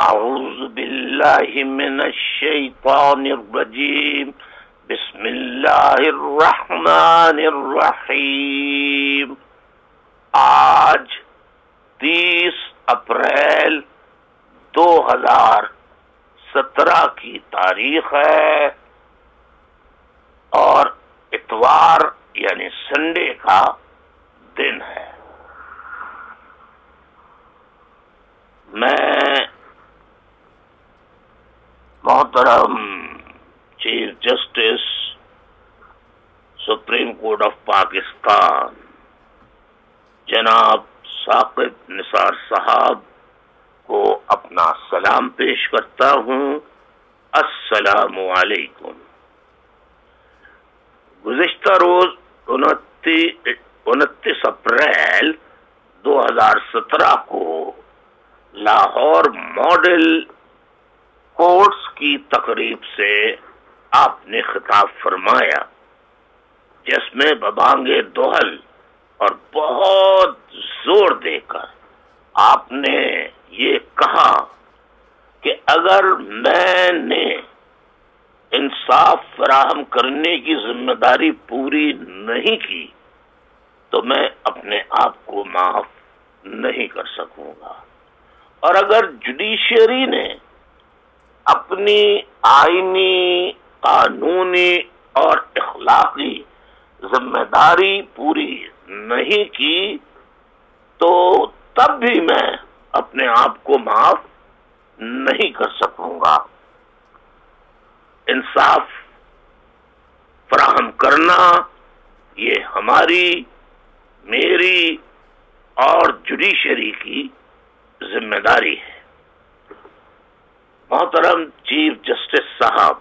اعوذ باللہ من الشیطان الرجیم بسم اللہ الرحمن الرحیم۔ آج 30 اپریل 2017 کی تاریخ ہے اور اتوار یعنی سنڈے کا دن ہے۔ میں محترم chief justice supreme court of Pakistan جناب ثاقب نثار صاحب کو اپنا سلام پیش کرتا ہوں۔ السلام علیکم۔ گزشتہ روز 29 اپریل 2017 کو لاہور ماڈل کورٹس کی تقریب سے آپ نے خطاب فرمایا، جس میں ببانگ دوہل اور بہت زور دے کر آپ نے یہ کہا کہ اگر میں نے انصاف فراہم کرنے کی ذمہ داری پوری نہیں کی تو میں اپنے آپ کو معاف نہیں کر سکوں گا، اور اگر جوڈیشری نے اپنی آئینی، قانونی اور اخلاقی ذمہ داری پوری نہیں کی تو تب بھی میں اپنے آپ کو معاف نہیں کر سکوں گا۔ انصاف فراہم کرنا یہ ہماری، میری اور جوڈیشری کی ذمہ داری ہے۔ محترم چیف جسٹس صاحب،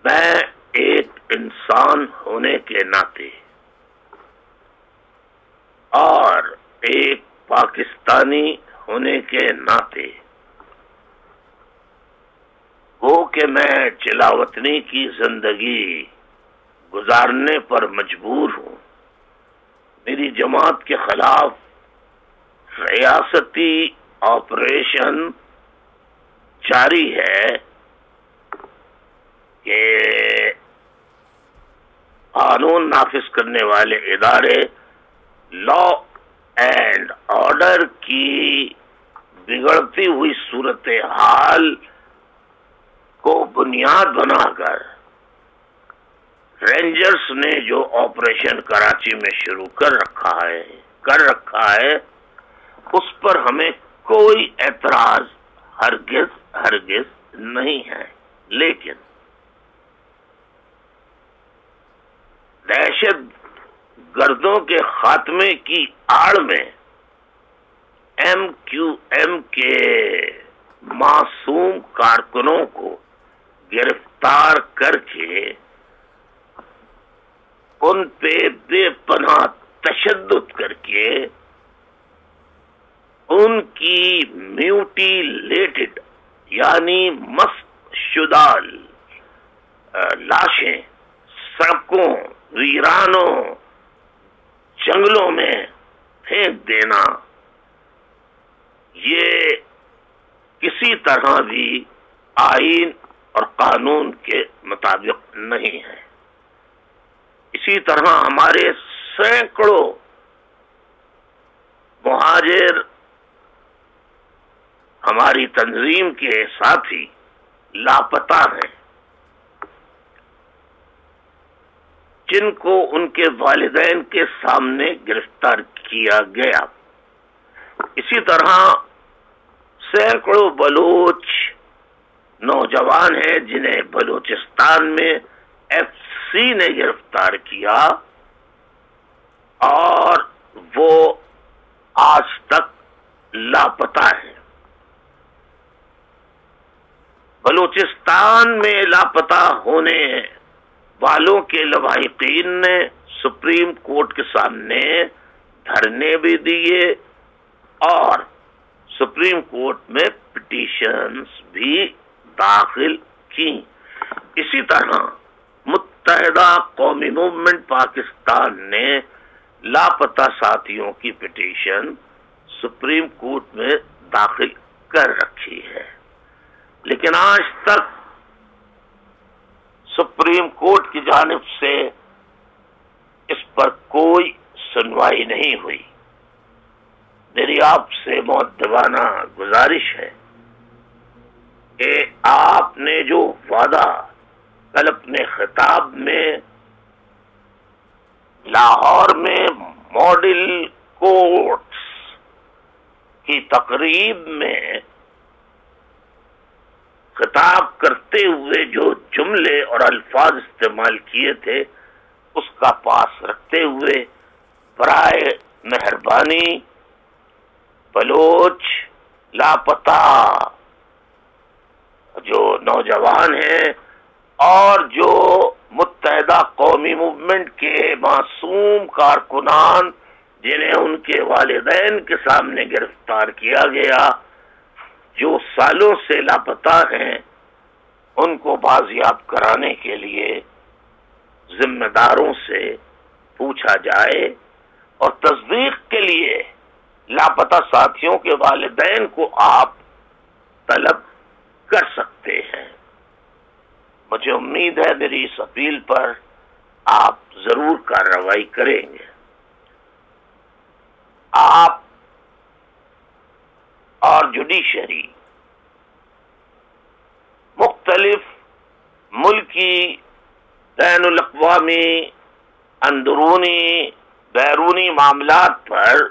میں ایک انسان ہونے کے ناطے اور ایک پاکستانی ہونے کے ناطے وہ کہ میں جلا وطنی کی زندگی گزارنے پر مجبور ہوں۔ میری جماعت کے خلاف ریاستی آپریشن جاری ہے کہ قانون نافذ کرنے والے ادارے لا اینڈ آرڈر کی بگڑتی ہوئی صورتحال کو بنیاد بنا کر رینجرز نے جو آپریشن کراچی میں شروع کر رکھا ہے اس پر ہمیں کوئی اعتراض ہرگز نہیں ہے، لیکن دہشت گردوں کے خاتمے کی آڑ میں MQM کے معصوم کارکنوں کو گرفتار کر کے ان پہ بے پناہ تشدد کر کے ان کی میوٹیلیٹڈ یعنی مسخ شدہ لاشیں سڑکوں، ویرانوں، جنگلوں میں پھینک دینا یہ کسی طرح بھی آئین اور قانون کے مطابق نہیں ہے۔ اسی طرح ہمارے سینکڑوں مہاجر ہماری تنظیم کے ساتھی لاپتہ ہیں، جن کو ان کے والدین کے سامنے گرفتار کیا گیا۔ اسی طرح سینکڑوں بلوچ نوجوان ہیں جنہیں بلوچستان میں FC نے گرفتار کیا اور وہ آج تک لاپتہ ہیں۔ بلوچستان میں لاپتہ ہونے والوں کے لواحقین نے سپریم کورٹ کے سامنے دھرنے بھی دیے اور سپریم کورٹ میں پٹیشنز بھی داخل کی۔ اسی طرح متحدہ قومی موومنٹ پاکستان نے لاپتہ ساتھیوں کی پٹیشن سپریم کورٹ میں داخل کر رکھی ہے، لیکن آج تک سپریم کورٹ کی جانب سے اس پر کوئی سنوائی نہیں ہوئی۔ میری آپ سے مؤدبانہ گزارش ہے کہ آپ نے جو وعدہ کل اپنے خطاب میں لاہور میں ماڈل کورٹس کی تقریب میں خطاب کرتے ہوئے جو جملے اور الفاظ استعمال کیے تھے، اس کا پاس رکھتے ہوئے برائے مہربانی بلوچ لاپتہ جو نوجوان ہیں اور جو متحدہ قومی موومنٹ کے معصوم کارکنان جنہیں ان کے والدین کے سامنے گرفتار کیا گیا، جو سالوں سے لاپتہ ہیں، ان کو بازیاب کرانے کے لیے ذمہ داروں سے پوچھا جائے، اور تصدیق کے لیے لاپتہ ساتھیوں کے والدین کو آپ طلب کر سکتے ہیں۔ مجھے امید ہے میری اس اپیل پر آپ ضرور کارروائی کریں گے۔ آپ اور جوڈیشری مختلف ملکی، بین الاقوامی، اندرونی، بیرونی معاملات پر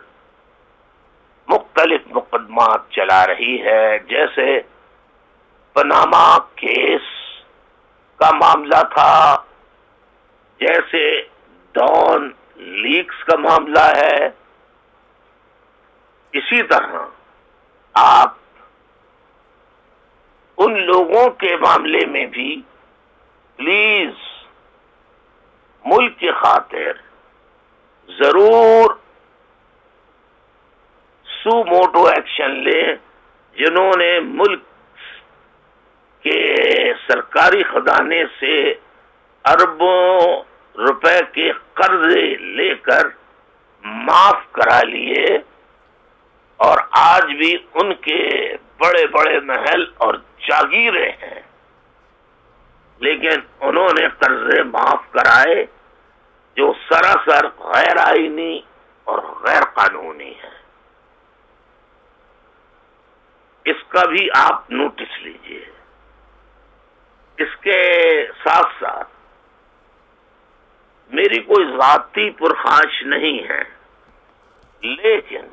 مختلف مقدمات چلا رہی ہے، جیسے پاناما کیس کا معاملہ تھا، جیسے ڈان لیکس کا معاملہ ہے۔ اسی طرح آپ ان لوگوں کے معاملے میں بھی پلیز ملک کی خاطر ضرور سو موٹو ایکشن لیں، جنہوں نے ملک کے سرکاری خزانے سے اربوں روپے کے قرضے لے کر معاف کرا لیے، اور آج بھی ان کے بڑے بڑے محل اور جاگیریں ہیں، لیکن انہوں نے قرضے معاف کرائے جو سراسر غیر آئینی اور غیر قانونی ہے۔ اس کا بھی آپ نوٹس لیجئے۔ اس کے ساتھ ساتھ میری کوئی ذاتی پرخواہش نہیں ہے، لیکن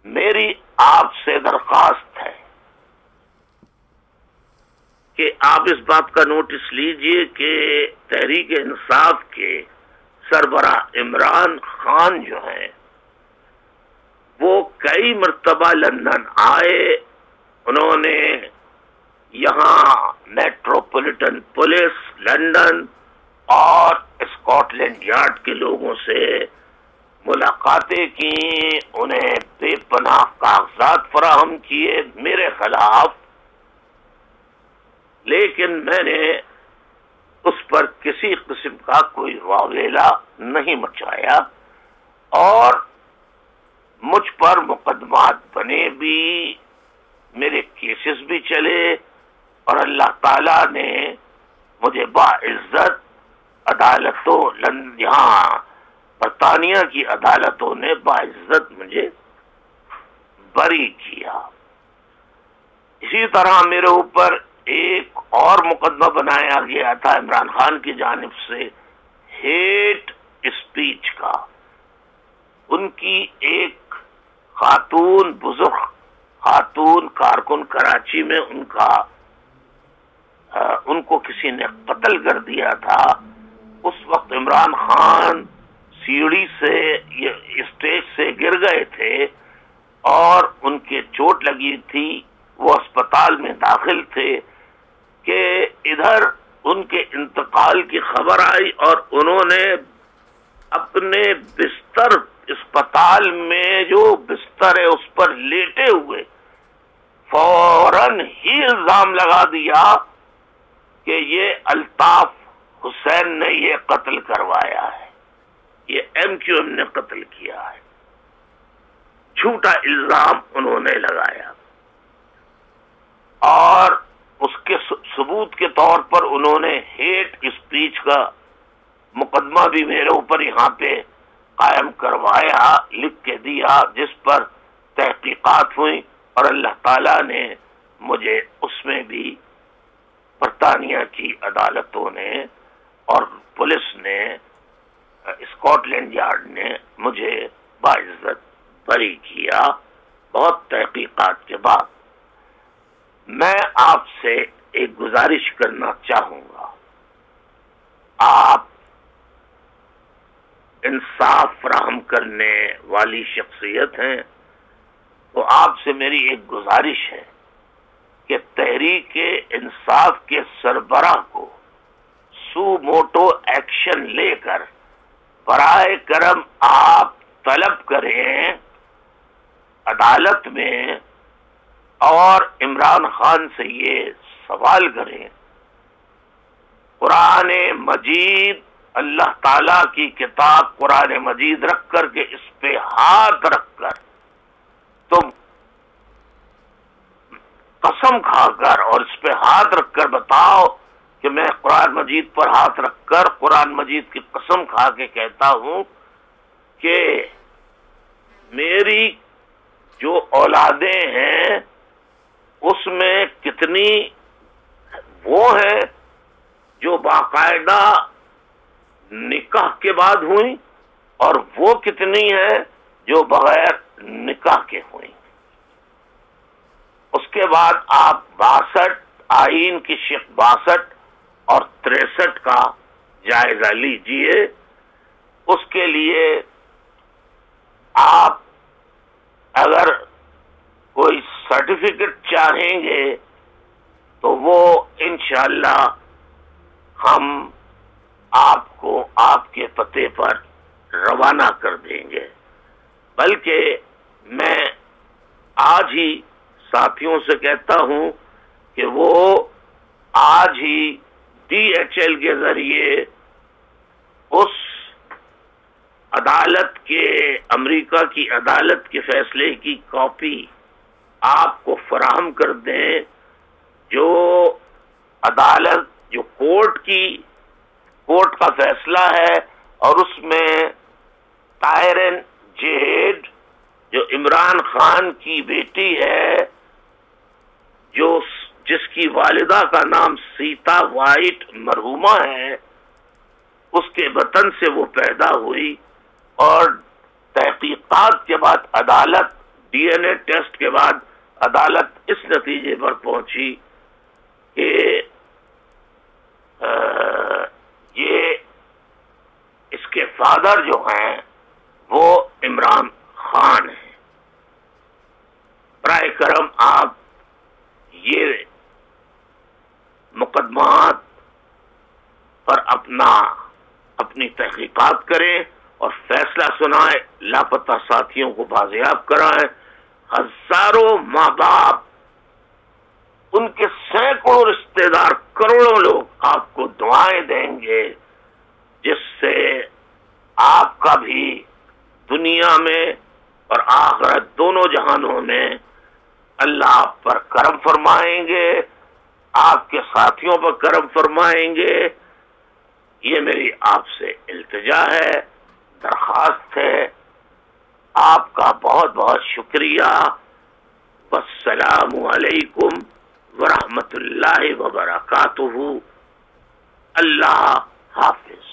میری آپ سے درخواست ہے کہ آپ اس بات کا نوٹس لیجئے کہ تحریک انصاف کے سربراہ عمران خان جو ہیں، وہ کئی مرتبہ لندن آئے، انہوں نے یہاں میٹروپولیٹن پولیس لندن اور اسکاٹ لینڈ یارڈ کے لوگوں سے ملاقاتیں کی، انہیں بے پناہ کاغذات فراہم کیے میرے خلاف، لیکن میں نے اس پر کسی قسم کا کوئی واویلا نہیں مچایا، اور مجھ پر مقدمات بنے بھی، میرے کیسز بھی چلے، اور اللہ تعالیٰ نے مجھے باعزت عدالتوں یہاں برطانیہ کی عدالتوں نے باعزت مجھے بری کیا۔ اسی طرح میرے اوپر ایک اور مقدمہ بنایا گیا تھا عمران خان کی جانب سے ہیٹ اسپیچ کا۔ ان کی ایک خاتون بزرگ خاتون کارکن کراچی میں ان کو کسی نے قتل کر دیا تھا۔ اس وقت عمران خان سیڑھی سے اسٹیج سے گر گئے تھے اور ان کے چوٹ لگی تھی، وہ اسپتال میں داخل تھے کہ ادھر ان کے انتقال کی خبر آئی، اور انہوں نے اپنے بستر اسپتال میں جو بستر ہے اس پر لیٹے ہوئے فوراً ہی الزام لگا دیا کہ یہ الطاف حسین نے یہ قتل کروایا ہے، یہ ایم کیو ایم نے قتل کیا ہے، جھوٹا الزام انہوں نے لگایا، اور اس کے ثبوت کے طور پر انہوں نے ہیٹ اسپیچ کا مقدمہ بھی میرے اوپر یہاں پہ قائم کروایا، لکھ کے دیا، جس پر تحقیقات ہوئی، اور اللہ تعالیٰ نے مجھے اس میں بھی برطانیہ کی عدالتوں نے اور پولیس نے، اسکاٹ لینڈ یارڈ نے مجھے باعزت بری کیا بہت تحقیقات کے بعد۔ میں آپ سے ایک گزارش کرنا چاہوں گا، آپ انصاف فراہم کرنے والی شخصیت ہیں، تو آپ سے میری ایک گزارش ہے کہ تحریک انصاف کے سربراہ کو سو موٹو ایکشن لے کر برائے کرم آپ طلب کریں عدالت میں، اور عمران خان سے یہ سوال کریں، قرآن مجید، اللہ تعالیٰ کی کتاب قرآن مجید رکھ کر کے اس پہ ہاتھ رکھ کر تم قسم کھا کر اور اس پہ ہاتھ رکھ کر بتاؤ کہ میں قرآن مجید پر ہاتھ رکھ کر قرآن مجید کی قسم کھا کے کہتا ہوں کہ میری جو اولادیں ہیں اس میں کتنی وہ ہیں جو باقاعدہ نکاح کے بعد ہوئیں، اور وہ کتنی ہیں جو بغیر نکاح کے ہوئیں۔ اس کے بعد آپ 62 آئین کی شق 62 اور 63 کا جائزہ لیجئے۔ اس کے لیے آپ اگر کوئی سرٹیفکیٹ چاہیں گے تو وہ انشاءاللہ ہم آپ کو آپ کے پتے پر روانہ کر دیں گے، بلکہ میں آج ہی ساتھیوں سے کہتا ہوں کہ وہ آج ہی DHL کے ذریعے اس عدالت کے، امریکہ کی عدالت کے فیصلے کی کاپی آپ کو فراہم کر دیں، جو عدالت، جو کورٹ کا فیصلہ ہے، اور اس میں طاہرین جہید جو عمران خان کی بیٹی ہے، جس کی والدہ کا نام سیتا وائٹ مرحومہ ہے، اس کے وطن سے وہ پیدا ہوئی، اور تحقیقات کے بعد عدالت، DNA ٹیسٹ کے بعد عدالت اس نتیجے پر پہنچی کہ یہ اس کے فادر جو ہیں وہ عمران خان ہیں۔ برائے کرم آپ یہ مقدمات پر اپنی تحقیقات کریں اور فیصلہ سنائیں، لاپتہ ساتھیوں کو بازیاب کرائیں۔ ہزاروں ماں باپ، ان کے سینکڑوں رشتہ دار، کروڑوں لوگ آپ کو دعائیں دیں گے، جس سے آپ کا بھی دنیا میں اور آخرت دونوں جہانوں میں اللہ آپ پر کرم فرمائیں گے، آپ کے ساتھیوں پر کرم فرمائیں گے۔ یہ میری آپ سے التجا ہے، درخواست ہے۔ آپ کا بہت بہت شکریہ۔ والسلام علیکم ورحمۃ اللہ وبرکاتہ۔ اللہ حافظ۔